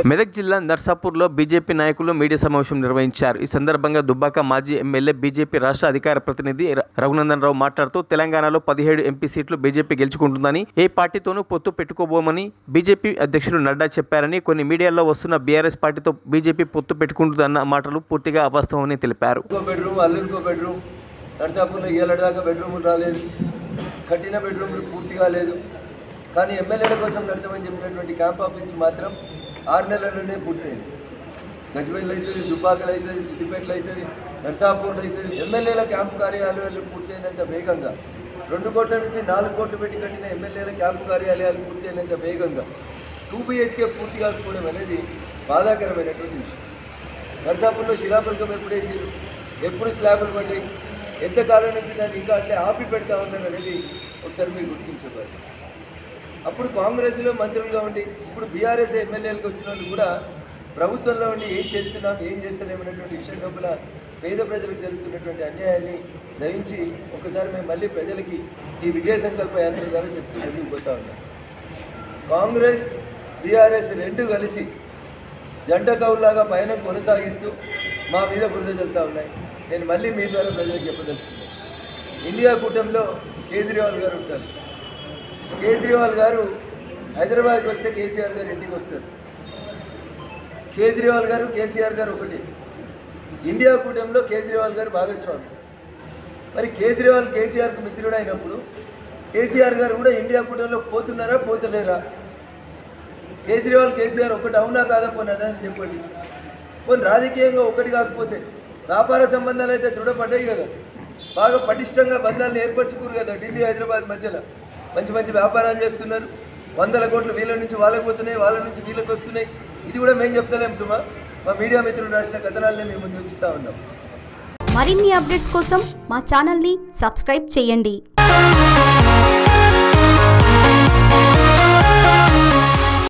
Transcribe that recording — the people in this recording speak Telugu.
మెదక్ జిల్లా నర్సాపూర్లో బీజేపీ నాయకులు మీడియా సమావేశం నిర్వహించారు. ఈ సందర్భంగా దుబ్బాక మాజీ ఎమ్మెల్యే బీజేపీ రాష్ట్ర అధికార ప్రతినిధి రఘునందన్ రావు మాట్లాడుతూ తెలంగాణలో 17 ఎంపీ సీట్లు బీజేపీ గెలుచుకుంటుందని, ఏ పార్టీతోనూ పొత్తు పెట్టుకోబోమని బీజేపీ అధ్యక్షుడు నడ్డా చెప్పారని, కొన్ని మీడియాలో వస్తున్న బీఆర్ఎస్ పార్టీతో బీజేపీ పొత్తు పెట్టుకుంటుందన్న మాటలు పూర్తిగా అవాస్తవమని తెలిపారు. నర్సాపూర్లో ఏళ్ళదాకా బెడ్రూములు రాలేదు, కట్టిన బెడ్రూములు పూర్తిగా లేదు. కానీ ఎమ్మెల్యేల కోసం నడతామని చెప్పినటువంటి క్యాంప్ ఆఫీసులు మాత్రం 6 నెలల్లోనే పూర్తయింది. గజ్వేల్ అవుతుంది, దుబ్బాకలు అవుతుంది, సిద్దిపేటలు అవుతుంది, నర్సాపూర్లో అవుతుంది. ఎమ్మెల్యేల క్యాంపు కార్యాలయాలు పూర్తయినంత వేగంగా 2 కోట్ల నుంచి 4 కోట్లు పెట్టి కట్టిన ఎమ్మెల్యేల క్యాంపు కార్యాలయాలు పూర్తయినంత వేగంగా 2 BHK పూర్తి కాకపోవడం అనేది బాధాకరమైనటువంటి విషయం. నర్సాపూర్లో శిలాఫలకం ఎప్పుడు వేసారు, ఎప్పుడు స్లాబులు పడ్డాయి, ఎంతకాలం నుంచి దాన్ని ఇంకా అట్లే ఆపి పెడతా ఉన్నారు అనేది ఒకసారి మీరు గుర్తించబోదు. అప్పుడు కాంగ్రెస్లో మంత్రులుగా ఉండి ఇప్పుడు బీఆర్ఎస్ ఎమ్మెల్యేలకు వచ్చిన వాళ్ళు కూడా ప్రభుత్వంలో ఉండి ఏం చేస్తున్నాం ఏం చేస్తలేమనేటువంటి విషయం లోపల పేద ప్రజలకు జరుగుతున్నటువంటి అన్యాయాన్ని దయించి ఒకసారి మేము మళ్ళీ ప్రజలకి ఈ విజయ సంకల్ప యాత్ర ద్వారా చెప్తూ ముందుకు పోతా ఉన్నాం. కాంగ్రెస్ బీఆర్ఎస్ రెండు కలిసి జంట కౌల్లాగా పయనం కొనసాగిస్తూ మా మీద బురద చల్లుతూ ఉన్నాయి. నేను మళ్ళీ మీ ద్వారా ప్రజలకు చెప్పదలుచుకున్నాను. ఇండియా కూటమిలో కేజ్రీవాల్ గారు ఉంటారు. కేజ్రీవాల్ గారు హైదరాబాద్కి వస్తే కేసీఆర్ గారు ఇంటికి వస్తారు. కేజ్రీవాల్ గారు కేసీఆర్ గారు ఒకటి. ఇండియా కూటమిలో కేజ్రీవాల్ గారు భాగస్వామి. మరి కేజ్రీవాల్ కేసీఆర్కు మిత్రుడు అయినప్పుడు కేసీఆర్ గారు కూడా ఇండియా కూటమిలో పోతున్నారా పోతలేరా? కేజ్రీవాల్ కేసీఆర్ ఒకటి అవునా కాదా పోయినదా అని చెప్పండి. పోనీ రాజకీయంగా ఒకటి కాకపోతే వ్యాపార సంబంధాలు అయితే దృఢపడ్డాయి కదా, బాగా పటిష్టంగా బంధాలను ఏర్పరచుకున్నారు కదా. ఢిల్లీ హైదరాబాద్ మధ్యలో మంచి మంచి వ్యాపారాలు చేస్తున్నారు. 100 కోట్లు వీళ్ళ నుంచి వాళ్ళకి పోతున్నాయి, వాళ్ళ నుంచి వీళ్ళకి వస్తున్నాయి. ఇది కూడా మేము చెప్తలేం సుమా, మా మీడియా మిత్రులు రాసిన కథనాలనే మేము ముందు ఉంచుతా ఉన్నాం. మరిన్ని అప్డేట్స్ కోసం మా ఛానల్ని సబ్స్క్రైబ్ చేయండి.